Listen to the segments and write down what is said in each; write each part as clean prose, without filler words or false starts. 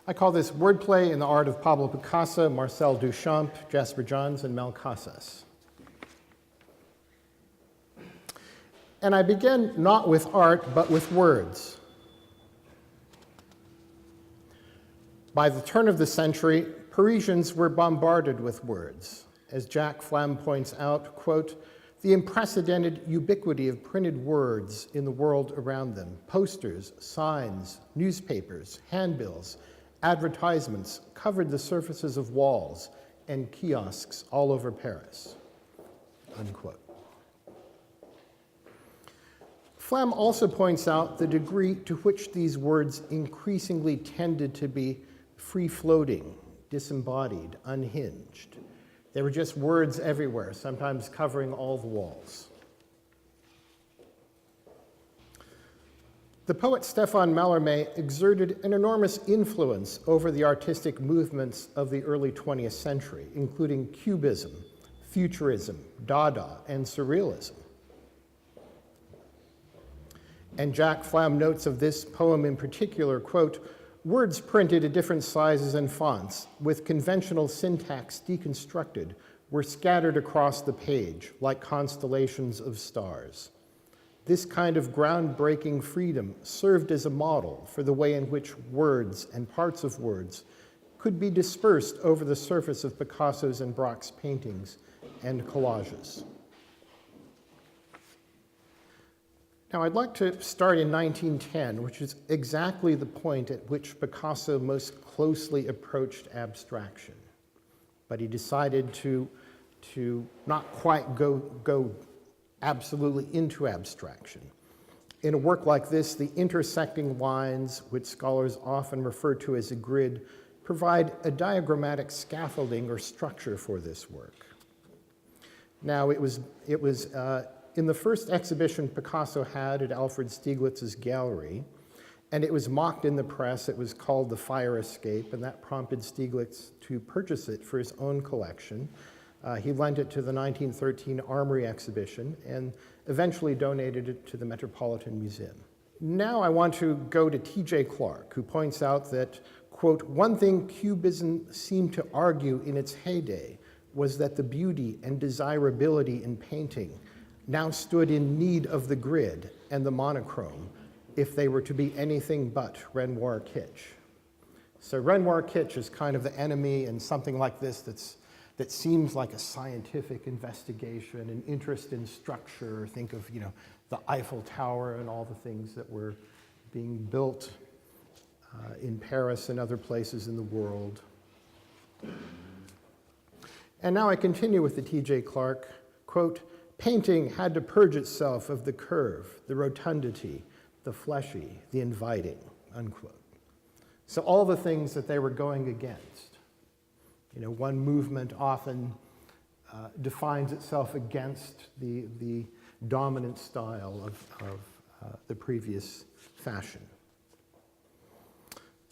I call this Wordplay in the Art of Pablo Picasso, Marcel Duchamp, Jasper Johns, and Mel Casas. And I begin not with art, but with words. By the turn of the century, Parisians were bombarded with words. As Jack Flam points out, quote, the unprecedented ubiquity of printed words in the world around them, posters, signs, newspapers, handbills, advertisements covered the surfaces of walls and kiosks all over Paris, unquote. Flam also points out the degree to which these words increasingly tended to be free-floating, disembodied, unhinged. They were just words everywhere, sometimes covering all the walls. The poet Stéphane Mallarmé exerted an enormous influence over the artistic movements of the early 20th century, including Cubism, Futurism, Dada, and Surrealism. And Jack Flam notes of this poem in particular, quote, words printed at different sizes and fonts, with conventional syntax deconstructed, were scattered across the page like constellations of stars. This kind of groundbreaking freedom served as a model for the way in which words and parts of words could be dispersed over the surface of Picasso's and Braque's paintings and collages. Now, I'd like to start in 1910, which is exactly the point at which Picasso most closely approached abstraction. But he decided to not quite go absolutely into abstraction. In a work like this, the intersecting lines, which scholars often refer to as a grid, provide a diagrammatic scaffolding or structure for this work. Now, it was in the first exhibition Picasso had at Alfred Stieglitz's gallery, and it was mocked in the press. It was called The Fire Escape, and that prompted Stieglitz to purchase it for his own collection. He lent it to the 1913 Armory exhibition and eventually donated it to the Metropolitan Museum. Now I want to go to T.J. Clark, who points out that, quote, one thing Cubism seemed to argue in its heyday was that the beauty and desirability in painting now stood in need of the grid and the monochrome if they were to be anything but Renoir kitsch. So Renoir kitsch is kind of the enemy in something like this that seems like a scientific investigation, an interest in structure. Think of, the Eiffel Tower and all the things that were being built in Paris and other places in the world. And now I continue with the T.J. Clark, quote, painting had to purge itself of the curve, the rotundity, the fleshy, the inviting, unquote. So all the things that they were going against. One movement often defines itself against the dominant style of the previous fashion.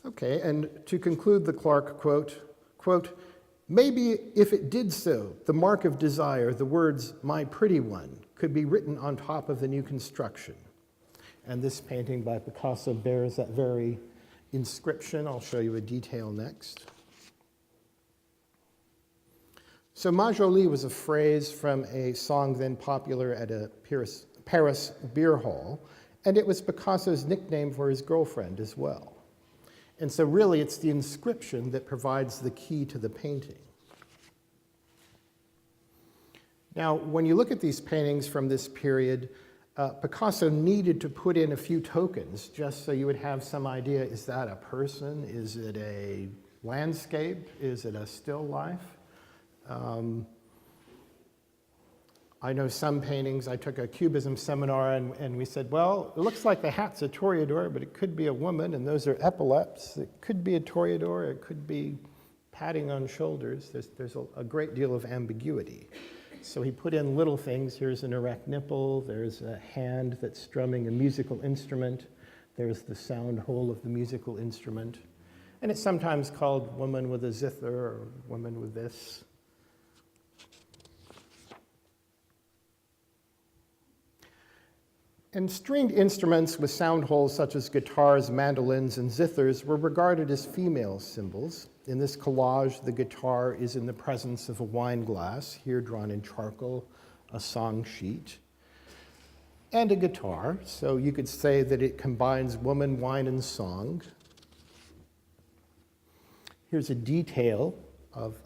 Okay, and to conclude the Clark quote, maybe if it did so, the mark of desire, the words, my pretty one, could be written on top of the new construction. And this painting by Picasso bears that very inscription. I'll show you a detail next. So Ma Jolie was a phrase from a song then popular at a Paris beer hall, and it was Picasso's nickname for his girlfriend as well. And so really it's the inscription that provides the key to the painting. Now, when you look at these paintings from this period, Picasso needed to put in a few tokens just so you would have some idea, is that a person? Is it a landscape? Is it a still life? I know some paintings, I took a Cubism seminar and we said, well, it looks like the hat's a toreador, but it could be a woman, and those are epaulets. It could be a toreador, it could be patting on shoulders. There's a great deal of ambiguity. So he put in little things. Here's an erect nipple, there's a hand that's strumming a musical instrument, there's the sound hole of the musical instrument, and it's sometimes called woman with a zither or woman with this. And stringed instruments with sound holes such as guitars, mandolins, and zithers were regarded as female symbols. In this collage, the guitar is in the presence of a wine glass, here drawn in charcoal, a song sheet, and a guitar. So you could say that it combines woman, wine, and song. Here's a detail of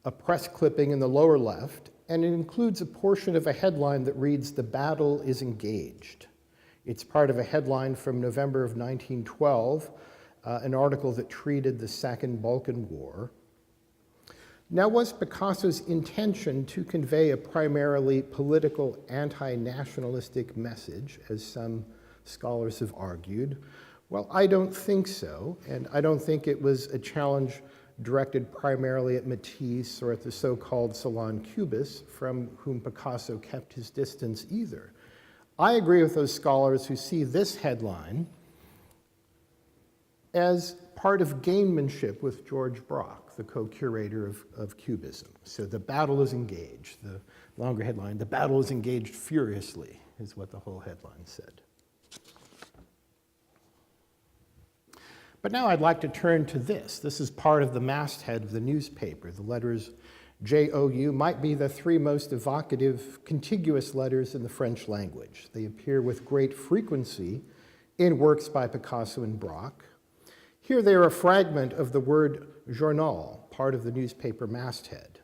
a press clipping in the lower left, and it includes a portion of a headline that reads, "The battle is engaged." It's part of a headline from November of 1912, an article that treated the Second Balkan War. Now, was Picasso's intention to convey a primarily political, anti-nationalistic message, as some scholars have argued? Well, I don't think so, and I don't think it was a challenge directed primarily at Matisse or at the so-called Salon Cubists, from whom Picasso kept his distance either. I agree with those scholars who see this headline as part of gamemanship with George Braque, the co-curator of Cubism. So the battle is engaged. The longer headline, "The battle is engaged furiously," is what the whole headline said. But now I'd like to turn to this. This is part of the masthead of the newspaper. The letters J-O-U might be the three most evocative contiguous letters in the French language. They appear with great frequency in works by Picasso and Braque. Here they are a fragment of the word journal, part of the newspaper masthead.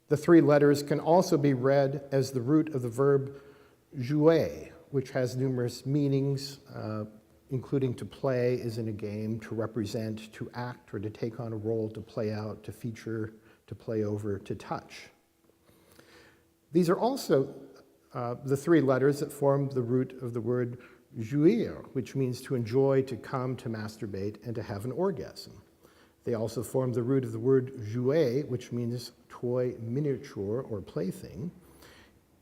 The three letters can also be read as the root of the verb jouer, which has numerous meanings, including to play is in a game, to represent, to act, or to take on a role, to play out, to feature, to play over, to touch. These are also the three letters that form the root of the word jouir, which means to enjoy, to come, to masturbate, and to have an orgasm. They also form the root of the word jouet, which means toy, miniature, or plaything.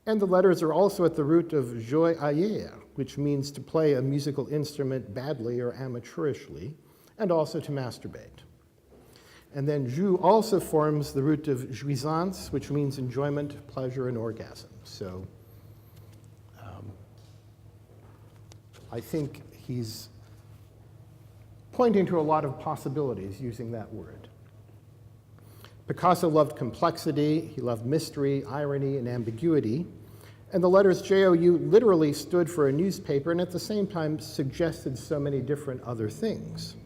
And the letters are also at the root of joailler, which means to play a musical instrument badly or amateurishly, and also to masturbate. And then joue also forms the root of jouissance, which means enjoyment, pleasure, and orgasm. So I think he's pointing to a lot of possibilities using that word. Picasso loved complexity, he loved mystery, irony, and ambiguity, and the letters J-O-U literally stood for a newspaper and at the same time suggested so many different other things.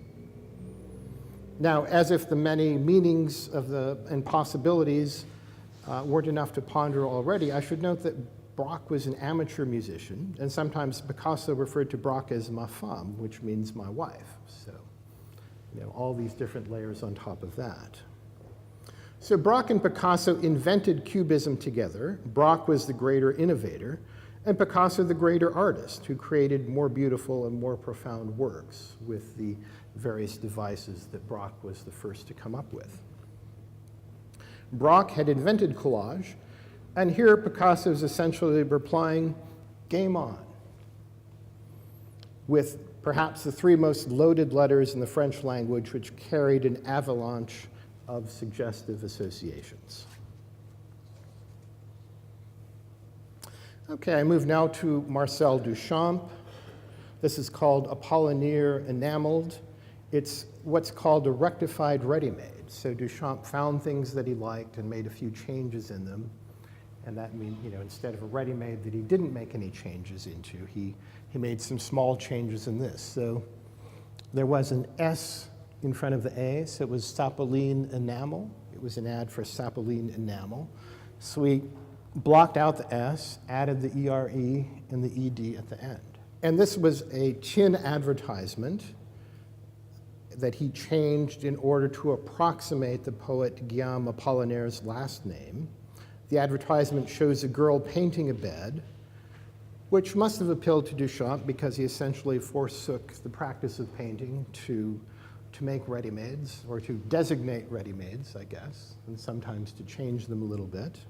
Now, as if the many meanings and possibilities weren't enough to ponder already, I should note that Braque was an amateur musician, and sometimes Picasso referred to Braque as ma femme, which means my wife. So, all these different layers on top of that. So Braque and Picasso invented Cubism together. Braque was the greater innovator, and Picasso the greater artist, who created more beautiful and more profound works with the various devices that Braque was the first to come up with. Braque had invented collage, and here Picasso is essentially replying, game on, with perhaps the three most loaded letters in the French language, which carried an avalanche of suggestive associations. Okay, I move now to Marcel Duchamp. This is called Apollinaire Enameled. It's what's called a rectified ready-made. So Duchamp found things that he liked and made a few changes in them. And that means, instead of a ready-made that he didn't make any changes into, he made some small changes in this. So there was an S in front of the A, so it was Sapoline Enamel. It was an ad for Sapoline Enamel. So we blocked out the S, added the ERE and the ED at the end. And this was a tin advertisement that he changed in order to approximate the poet Guillaume Apollinaire's last name. The advertisement shows a girl painting a bed, which must have appealed to Duchamp because he essentially forsook the practice of painting to make ready-mades, or to designate ready-mades, I guess, and sometimes to change them a little bit.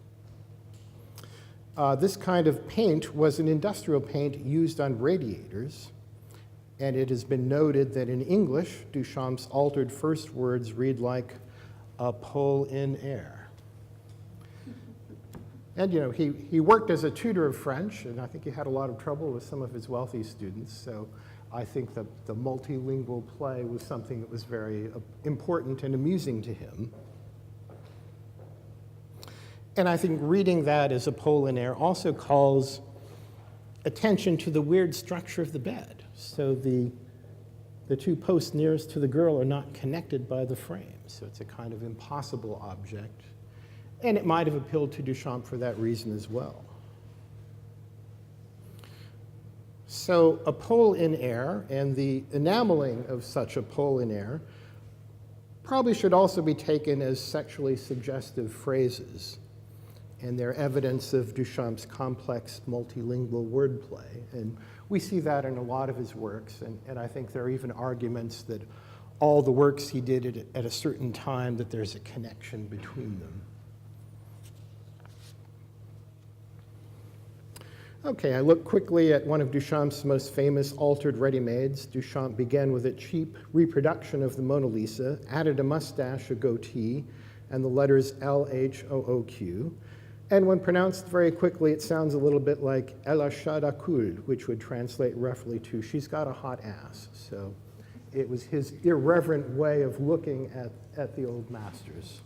This kind of paint was an industrial paint used on radiators, and it has been noted that in English, Duchamp's altered first words read like a pull in air. And he worked as a tutor of French, and I think he had a lot of trouble with some of his wealthy students. So I think that the multilingual play was something that was very important and amusing to him. And I think reading that as Apollinaire also calls attention to the weird structure of the bed. So the two posts nearest to the girl are not connected by the frame. So it's a kind of impossible object. And it might have appealed to Duchamp for that reason as well. So a pole in air and the enameling of such a pole in air probably should also be taken as sexually suggestive phrases. And they're evidence of Duchamp's complex multilingual wordplay. And we see that in a lot of his works. And I think there are even arguments that all the works he did at a certain time, that there's a connection between them. Okay, I look quickly at one of Duchamp's most famous altered ready-mades. Duchamp began with a cheap reproduction of the Mona Lisa, added a mustache, a goatee, and the letters LHOOQ. And when pronounced very quickly, it sounds a little bit like Elle a chat à coudre, which would translate roughly to she's got a hot ass. So it was his irreverent way of looking at the old masters.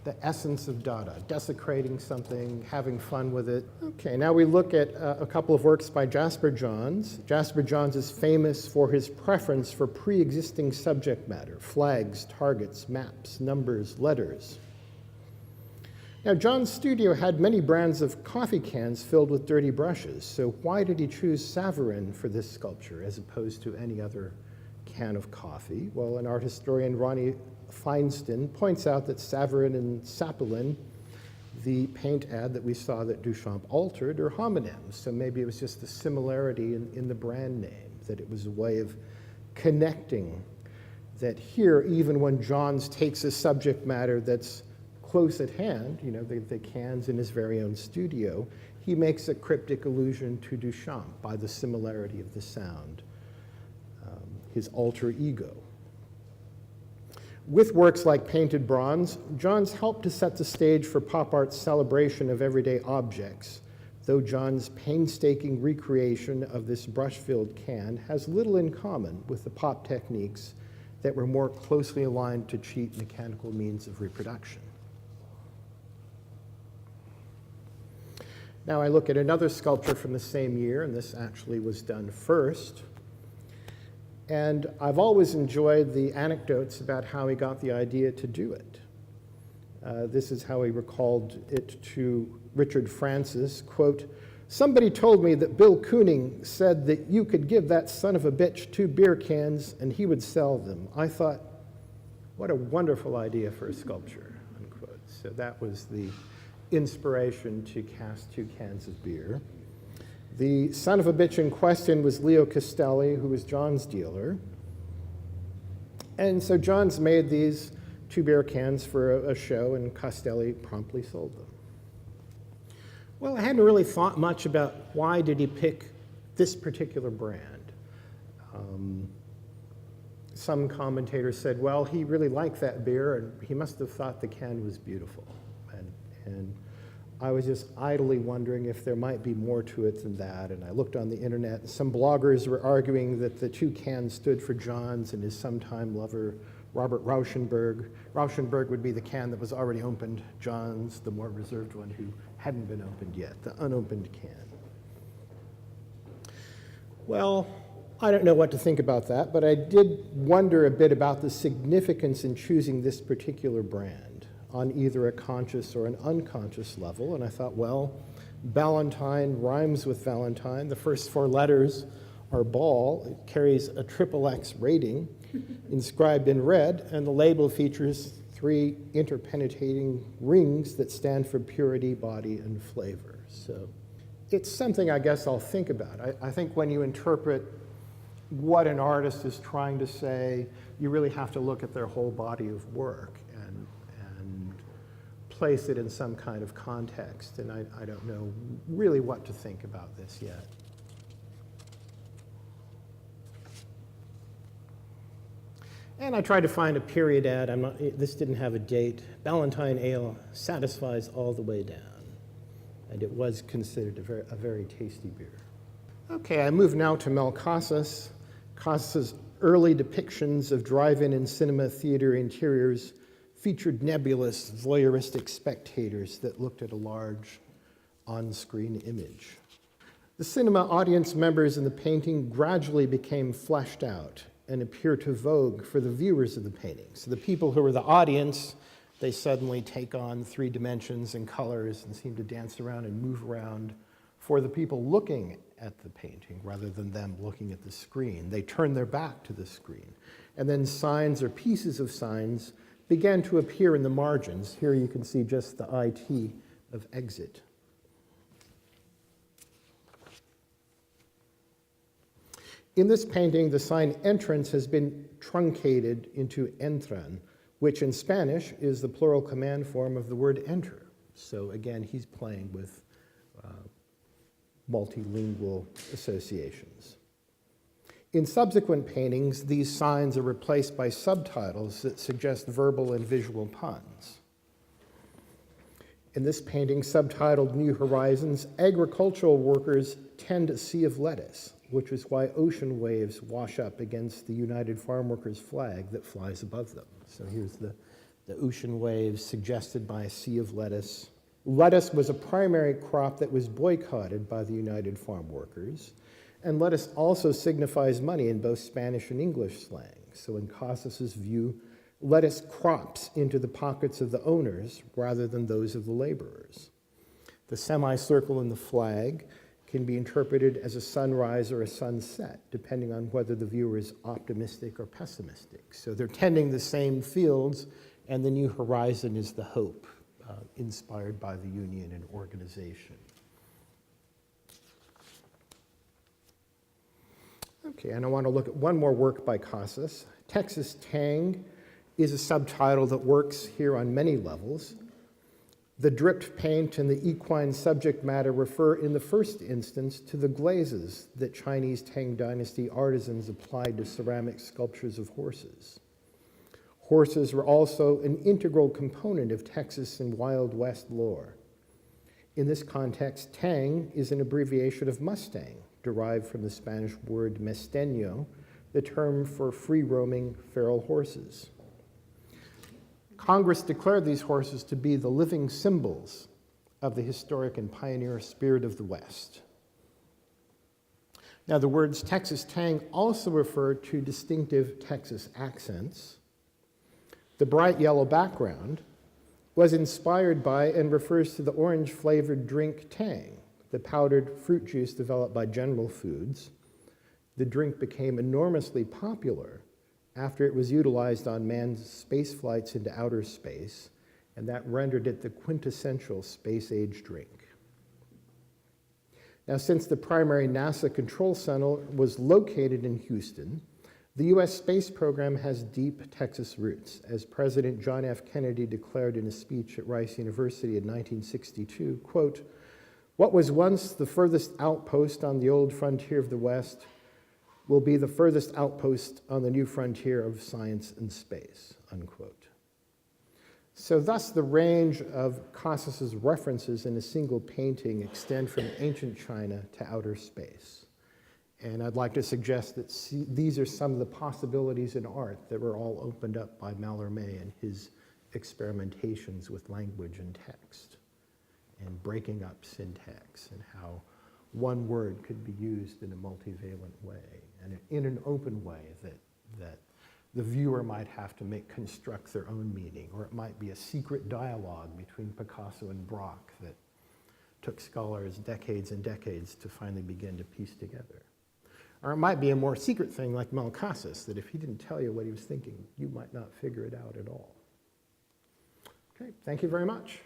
The essence of Dada, desecrating something, having fun with it. Okay, now we look at a couple of works by Jasper Johns. Jasper Johns is famous for his preference for pre-existing subject matter, flags, targets, maps, numbers, letters. Now, John's studio had many brands of coffee cans filled with dirty brushes, so why did he choose Savarin for this sculpture as opposed to any other can of coffee? Well, an art historian, Ronnie Feinstein, points out that Savarin and Sapelin, the paint ad that we saw that Duchamp altered, are homonyms. So maybe it was just a similarity in the brand name, that it was a way of connecting. That here, even when Johns takes a subject matter that's close at hand, the cans in his very own studio, he makes a cryptic allusion to Duchamp by the similarity of the sound, his alter ego. With works like Painted Bronze, Johns helped to set the stage for pop art's celebration of everyday objects, though Johns' painstaking recreation of this brush-filled can has little in common with the pop techniques that were more closely aligned to cheap mechanical means of reproduction. Now I look at another sculpture from the same year, and this actually was done first. And I've always enjoyed the anecdotes about how he got the idea to do it. This is how he recalled it to Richard Francis, quote, "Somebody told me that Bill Kooning said that you could give that son of a bitch 2 beer cans and he would sell them. I thought, what a wonderful idea for a sculpture," unquote. So that was the inspiration to cast 2 cans of beer. The son of a bitch in question was Leo Castelli, who was John's dealer. And so Johns made these 2 beer cans for a show, and Castelli promptly sold them. Well, I hadn't really thought much about why did he pick this particular brand. Some commentators said, well, he really liked that beer, and he must have thought the can was beautiful. And I was just idly wondering if there might be more to it than that, and I looked on the internet. Some bloggers were arguing that the 2 cans stood for Johns and his sometime lover, Robert Rauschenberg. Rauschenberg would be the can that was already opened, Johns, the more reserved one who hadn't been opened yet, the unopened can. Well, I don't know what to think about that, but I did wonder a bit about the significance in choosing this particular brand on either a conscious or an unconscious level. And I thought, well, Ballantine rhymes with Valentine. The first 4 letters are ball. It carries a XXX rating inscribed in red, and the label features 3 interpenetrating rings that stand for purity, body, and flavor. So it's something I guess I'll think about. I think when you interpret what an artist is trying to say, you really have to look at their whole body of work and place it in some kind of context, and I don't know really what to think about this yet. And I tried to find a period ad. This didn't have a date. Ballantine ale satisfies all the way down. And it was considered a very tasty beer. Okay, I move now to Mel Casas. Casas's early depictions of drive-in and cinema theater interiors featured nebulous, voyeuristic spectators that looked at a large on-screen image. The cinema audience members in the painting gradually became fleshed out and appear to vogue for the viewers of the painting. So the people who were the audience, they suddenly take on 3 dimensions and colors and seem to dance around and move around for the people looking at the painting rather than them looking at the screen. They turn their back to the screen. And then signs or pieces of signs began to appear in the margins. Here you can see just the IT of exit. In this painting, the sign entrance has been truncated into entran, which in Spanish is the plural command form of the word enter. So again, he's playing with multilingual associations. In subsequent paintings, these signs are replaced by subtitles that suggest verbal and visual puns. In this painting, subtitled New Horizons, agricultural workers tend a sea of lettuce, which is why ocean waves wash up against the United Farm Workers flag that flies above them. So here's the ocean waves suggested by a sea of lettuce. Lettuce was a primary crop that was boycotted by the United Farm Workers, and lettuce also signifies money in both Spanish and English slang. So in Casas's view, lettuce crops into the pockets of the owners rather than those of the laborers. The semicircle in the flag can be interpreted as a sunrise or a sunset, depending on whether the viewer is optimistic or pessimistic. So they're tending the same fields, and the new horizon is the hope inspired by the union and organization. Okay, and I want to look at one more work by Casas. Texas Tang is a subtitle that works here on many levels. The dripped paint and the equine subject matter refer in the first instance to the glazes that Chinese Tang Dynasty artisans applied to ceramic sculptures of horses. Horses were also an integral component of Texas and Wild West lore. In this context, Tang is an abbreviation of Mustang, derived from the Spanish word mesteño, the term for free-roaming feral horses. Congress declared these horses to be the living symbols of the historic and pioneer spirit of the West. Now, the words Texas Tang also refer to distinctive Texas accents. The bright yellow background was inspired by and refers to the orange-flavored drink Tang, the powdered fruit juice developed by General Foods. The drink became enormously popular after it was utilized on manned space flights into outer space, and that rendered it the quintessential space-age drink. Now, since the primary NASA control center was located in Houston, the U.S. space program has deep Texas roots, as President John F. Kennedy declared in a speech at Rice University in 1962, quote, "What was once the furthest outpost on the old frontier of the West will be the furthest outpost on the new frontier of science and space," unquote. So thus the range of Casas's references in a single painting extend from ancient China to outer space. And I'd like to suggest that these are some of the possibilities in art that were all opened up by Mallarmé and his experimentations with language and text, and breaking up syntax, and how one word could be used in a multivalent way, and in an open way that the viewer might have to construct their own meaning, or it might be a secret dialogue between Picasso and Braque that took scholars decades and decades to finally begin to piece together. Or it might be a more secret thing like Mel Casas, that if he didn't tell you what he was thinking, you might not figure it out at all. Okay, thank you very much.